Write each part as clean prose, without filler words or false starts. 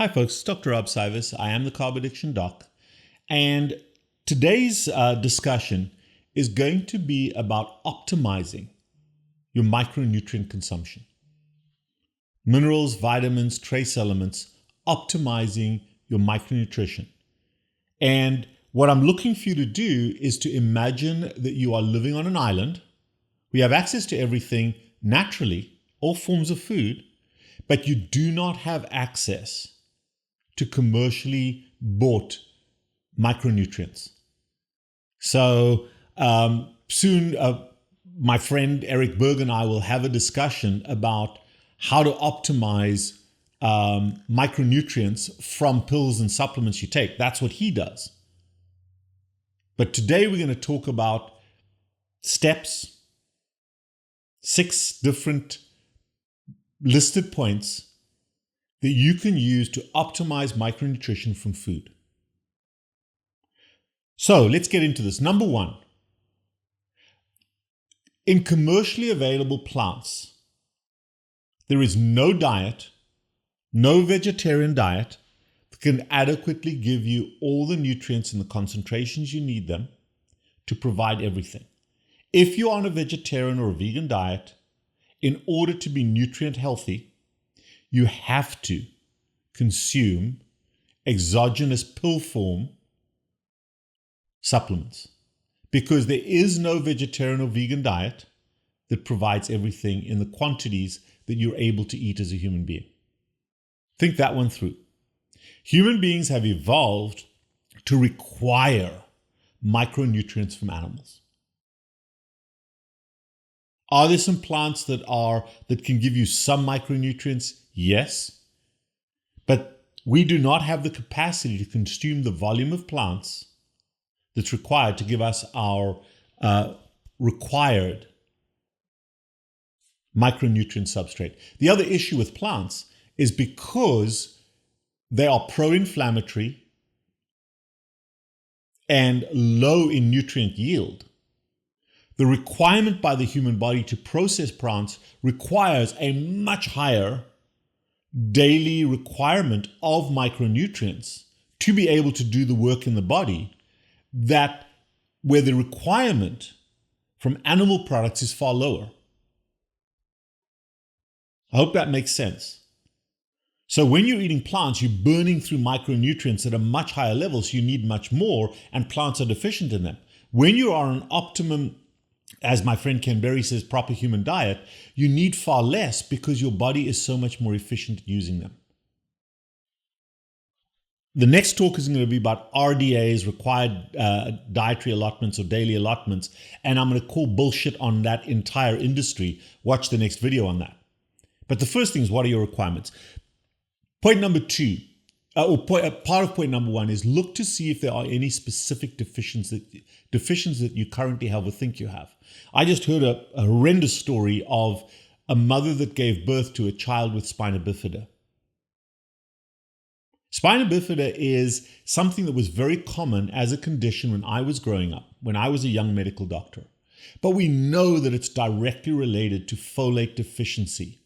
Hi folks, it's Dr. CYWES. I am the Carb Addiction Doc, and today's discussion is going to be about optimizing your micronutrient consumption. Minerals, vitamins, trace elements, optimizing your micronutrition. And what I'm looking for you to do is to imagine that you are living on an island. We have access to everything naturally, all forms of food, but you do not have access to commercially bought micronutrients. So soon my friend Eric Berg and I will have a discussion about how to optimize micronutrients from pills and supplements you take. That's what he does. But today we're going to talk about steps, 6 different listed points that you can use to optimize micronutrition from food. So let's get into this. Number 1, in commercially available plants, there is no diet, no vegetarian diet that can adequately give you all the nutrients and the concentrations you need them to provide everything. If you're on a vegetarian or a vegan diet, in order to be nutrient healthy, you have to consume exogenous pill form supplements, because there is no vegetarian or vegan diet that provides everything in the quantities that you're able to eat as a human being. Think that one through. Human beings have evolved to require micronutrients from animals. Are there some plants that can give you some micronutrients? Yes. But we do not have the capacity to consume the volume of plants that's required to give us our required micronutrient substrate. The other issue with plants is because they are pro-inflammatory and low in nutrient yield, the requirement by the human body to process plants requires a much higher daily requirement of micronutrients to be able to do the work in the body, that where the requirement from animal products is far lower. I hope that makes sense. So when you're eating plants, you're burning through micronutrients at a much higher level, so you need much more, and plants are deficient in them. When you are on optimum, as my friend Ken Berry says, proper human diet, you need far less because your body is so much more efficient at using them. The next talk is going to be about RDAs, required dietary allotments or daily allotments, and I'm going to call bullshit on that entire industry. Watch the next video on that. But the first thing is, what are your requirements? Point number 2, part of point number 1 is look to see if there are any specific deficiencies that you currently have or think you have. I just heard a horrendous story of a mother that gave birth to a child with spina bifida. Spina bifida is something that was very common as a condition when I was growing up, when I was a young medical doctor. But we know that it's directly related to folate deficiency.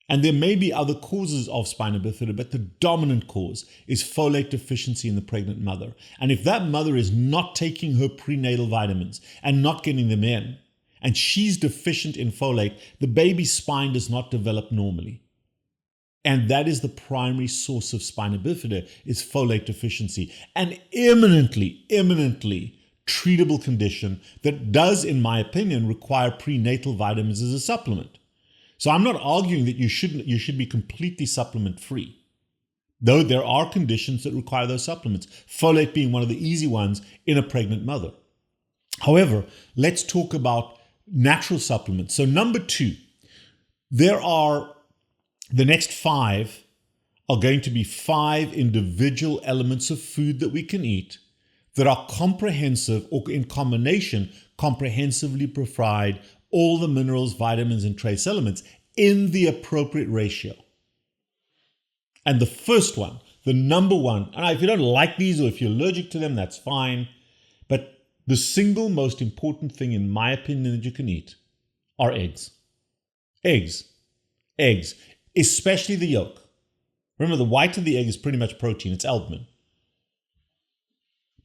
And there may be other causes of spina bifida, but the dominant cause is folate deficiency in the pregnant mother. And if that mother is not taking her prenatal vitamins and not getting them in, and she's deficient in folate, the baby's spine does not develop normally. And that is the primary source of spina bifida, is folate deficiency. An eminently treatable condition that does, in my opinion, require prenatal vitamins as a supplement. So I'm not arguing that you should be completely supplement free, though there are conditions that require those supplements, folate being one of the easy ones in a pregnant mother. However, let's talk about natural supplements. So number 2, the next 5 are going to be 5 individual elements of food that we can eat that are comprehensive, or in combination, comprehensively provide all the minerals, vitamins, and trace elements in the appropriate ratio. And the first one, the number 1, and if you don't like these or if you're allergic to them, that's fine. But the single most important thing, in my opinion, that you can eat are eggs. Eggs, especially the yolk. Remember, the white of the egg is pretty much protein. It's albumin.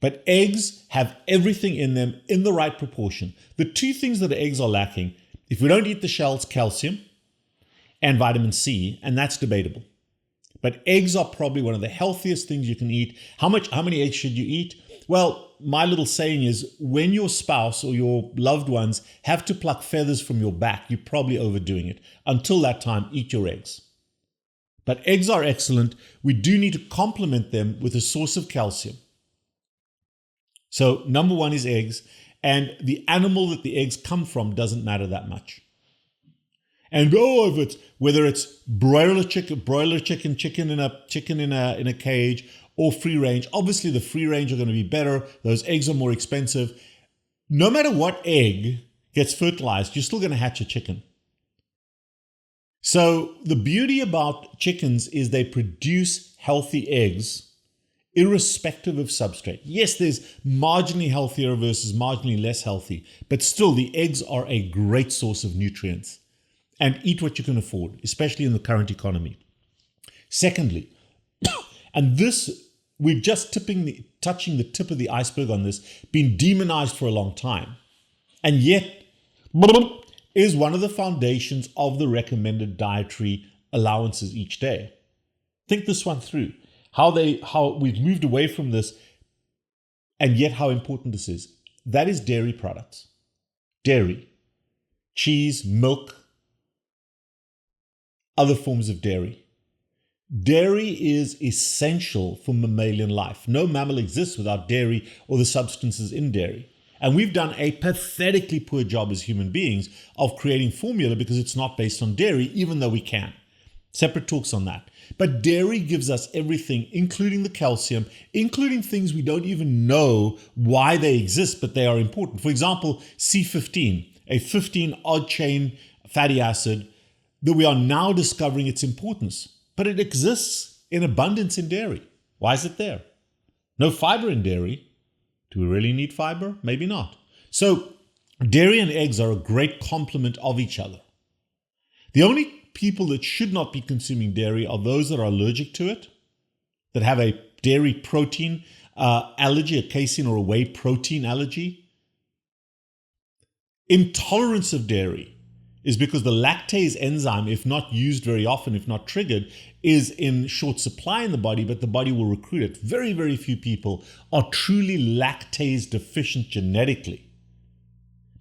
But eggs have everything in them in the right proportion. The two things that eggs are lacking, if we don't eat the shells, calcium and vitamin C, and that's debatable. But eggs are probably one of the healthiest things you can eat. How many eggs should you eat? Well, my little saying is, when your spouse or your loved ones have to pluck feathers from your back, you're probably overdoing it. Until that time, eat your eggs. But eggs are excellent. We do need to complement them with a source of calcium. So number one is eggs, and the animal that the eggs come from doesn't matter that much. And whether it's broiler chicken in a cage, or free range. Obviously, the free range are going to be better. Those eggs are more expensive. No matter what egg gets fertilized, you're still going to hatch a chicken. So the beauty about chickens is they produce healthy eggs irrespective of substrate. Yes, there's marginally healthier versus marginally less healthy, but still the eggs are a great source of nutrients. And eat what you can afford, especially in the current economy. Secondly, and this, we're just touching the tip of the iceberg on this, been demonized for a long time, and yet is one of the foundations of the recommended dietary allowances each day. Think this one through, how we've moved away from this, and yet how important this is. That is dairy products. Dairy, cheese, milk, other forms of dairy. Dairy is essential for mammalian life. No mammal exists without dairy or the substances in dairy. And we've done a pathetically poor job as human beings of creating formula because it's not based on dairy, even though we can. Separate talks on that. But dairy gives us everything, including the calcium, including things we don't even know why they exist, but they are important. For example, C15, a 15 odd chain fatty acid, that we are now discovering its importance, but it exists in abundance in dairy. Why is it there? No fiber in dairy. Do we really need fiber? Maybe not. So dairy and eggs are a great complement of each other. The only people that should not be consuming dairy are those that are allergic to it, that have a dairy protein allergy, a casein or a whey protein allergy. Intolerance of dairy is because the lactase enzyme, if not used very often, if not triggered, is in short supply in the body, but the body will recruit it. Very, very few people are truly lactase deficient genetically.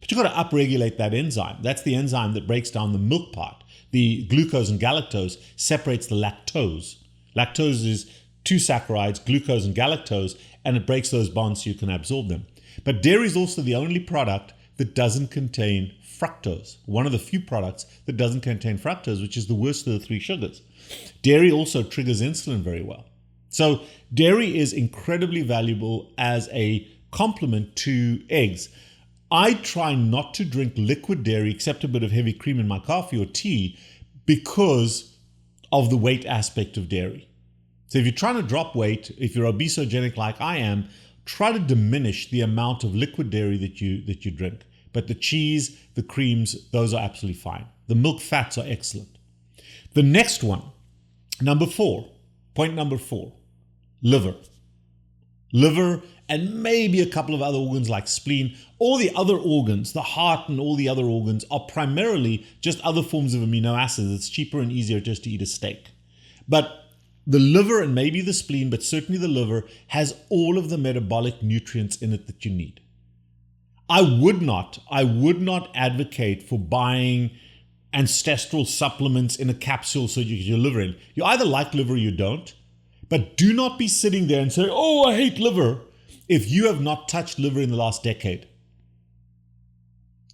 But you've got to upregulate that enzyme. That's the enzyme that breaks down the milk part. The glucose and galactose separates the lactose. Lactose is two saccharides, glucose and galactose, and it breaks those bonds so you can absorb them. But dairy is also the only product that doesn't contain fructose, one of the few products that doesn't contain fructose, which is the worst of the three sugars. Dairy also triggers insulin very well. So dairy is incredibly valuable as a complement to eggs. I try not to drink liquid dairy except a bit of heavy cream in my coffee or tea because of the weight aspect of dairy. So if you're trying to drop weight, if you're obesogenic like I am, try to diminish the amount of liquid dairy that you drink. But the cheese, the creams, those are absolutely fine. The milk fats are excellent. The next one, point number four, liver. Liver and maybe a couple of other organs like spleen. All the other organs, the heart and all the other organs, are primarily just other forms of amino acids. It's cheaper and easier just to eat a steak. But the liver and maybe the spleen, but certainly the liver, has all of the metabolic nutrients in it that you need. I would not advocate for buying ancestral supplements in a capsule so you get your liver in. You either like liver or you don't, but do not be sitting there and say, oh, I hate liver, if you have not touched liver in the last decade.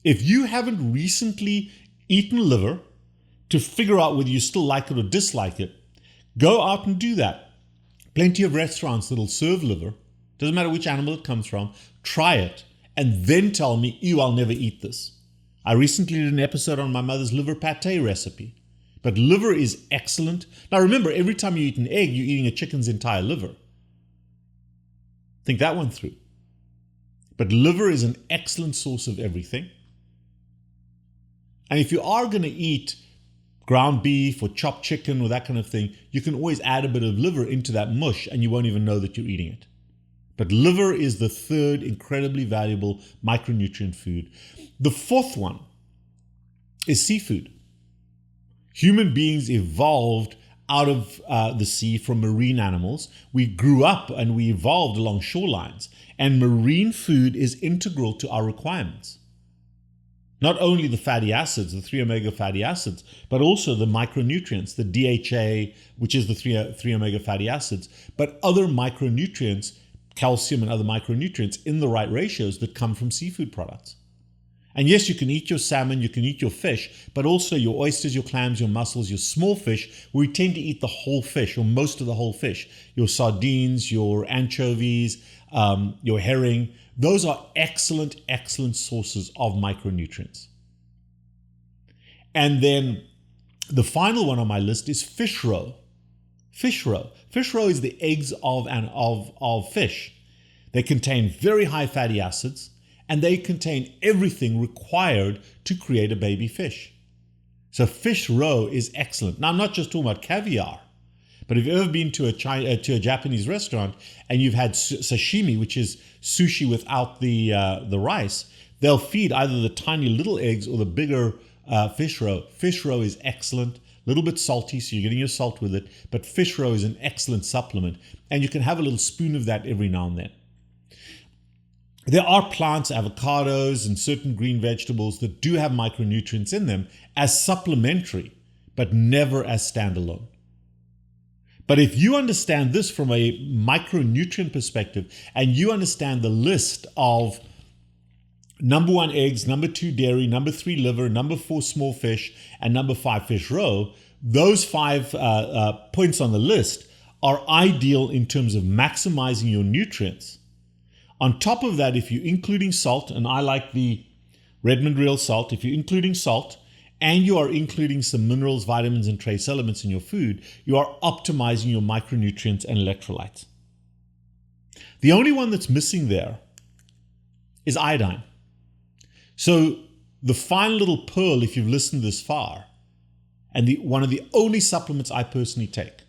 If you haven't recently eaten liver to figure out whether you still like it or dislike it, go out and do that. Plenty of restaurants that'll serve liver, doesn't matter which animal it comes from, try it. And then tell me, ew, I'll never eat this. I recently did an episode on my mother's liver pate recipe. But liver is excellent. Now remember, every time you eat an egg, you're eating a chicken's entire liver. Think that one through. But liver is an excellent source of everything. And if you are going to eat ground beef or chopped chicken or that kind of thing, you can always add a bit of liver into that mush and you won't even know that you're eating it. But liver is the third incredibly valuable micronutrient food. The fourth one is seafood. Human beings evolved out of the sea from marine animals. We grew up and we evolved along shorelines, and marine food is integral to our requirements. Not only the fatty acids, the 3 omega fatty acids, but also the micronutrients, the DHA, which is the 3 omega fatty acids, but other micronutrients, calcium and other micronutrients in the right ratios that come from seafood products. And yes, you can eat your salmon, you can eat your fish, but also your oysters, your clams, your mussels, your small fish. We tend to eat the whole fish or most of the whole fish. Your sardines, your anchovies, your herring. Those are excellent, excellent sources of micronutrients. And then the final one on my list is fish roe. Fish roe. Fish roe is the eggs of fish. They contain very high fatty acids, and they contain everything required to create a baby fish. So fish roe is excellent. Now, I'm not just talking about caviar, but if you've ever been to a Japanese restaurant and you've had sashimi, which is sushi without the rice, they'll feed either the tiny little eggs or the bigger fish roe. Fish roe is excellent. A little bit salty, so you're getting your salt with it, but fish roe is an excellent supplement, and you can have a little spoon of that every now and then. There are plants, avocados, and certain green vegetables that do have micronutrients in them as supplementary, but never as standalone. But if you understand this from a micronutrient perspective, and you understand the list of number 1 eggs, number 2 dairy, number 3 liver, number 4 small fish, and number 5 fish roe, those 5 points on the list are ideal in terms of maximizing your nutrients. On top of that, if you're including salt, and I like the Redmond Real Salt, if you're including salt and you are including some minerals, vitamins, and trace elements in your food, you are optimizing your micronutrients and electrolytes. The only one that's missing there is iodine. So the fine little pearl, if you've listened this far, and one of the only supplements I personally take,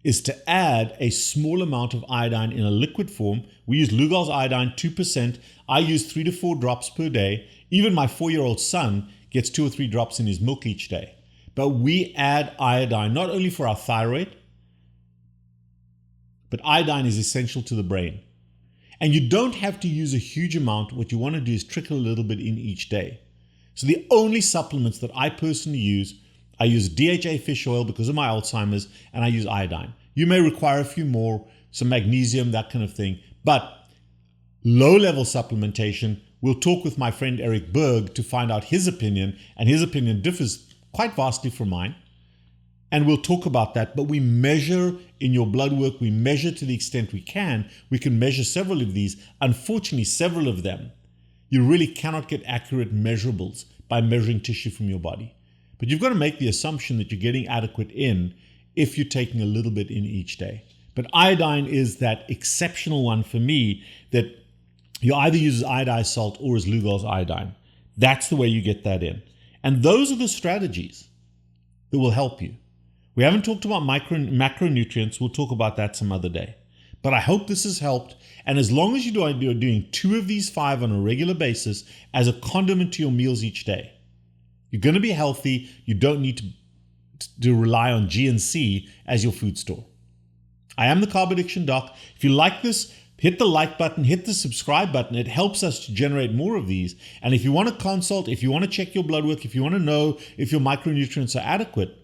is to add a small amount of iodine in a liquid form. We use Lugol's iodine, 2%. I use 3 to 4 drops per day. Even my 4-year-old son gets 2 or 3 drops in his milk each day. But we add iodine not only for our thyroid, but iodine is essential to the brain. And you don't have to use a huge amount. What you want to do is trickle a little bit in each day. So the only supplements that I personally use, I use DHA fish oil because of my Alzheimer's, and I use iodine. You may require a few more, some magnesium, that kind of thing. But low-level supplementation, we'll talk with my friend Eric Berg to find out his opinion, and his opinion differs quite vastly from mine. And we'll talk about that, but we measure in your blood work, we measure to the extent we can. We can measure several of these. Unfortunately, several of them, you really cannot get accurate measurables by measuring tissue from your body. But you've got to make the assumption that you're getting adequate in if you're taking a little bit in each day. But iodine is that exceptional one for me that you either use as iodized salt or as Lugol's iodine. That's the way you get that in. And those are the strategies that will help you. We haven't talked about macronutrients. We'll talk about that some other day. But I hope this has helped. And as long as you're doing 2 of these 5 on a regular basis as a condiment to your meals each day, you're going to be healthy. You don't need to rely on GNC as your food store. I am the Carb Addiction Doc. If you like this, hit the like button, hit the subscribe button. It helps us to generate more of these. And if you want to consult, if you want to check your blood work, if you want to know if your micronutrients are adequate,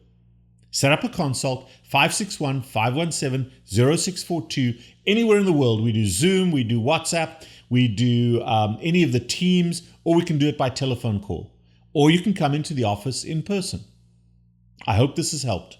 set up a consult, 561-517-0642. Anywhere in the world. We do Zoom, we do WhatsApp, we do any of the Teams, or we can do it by telephone call. Or you can come into the office in person. I hope this has helped.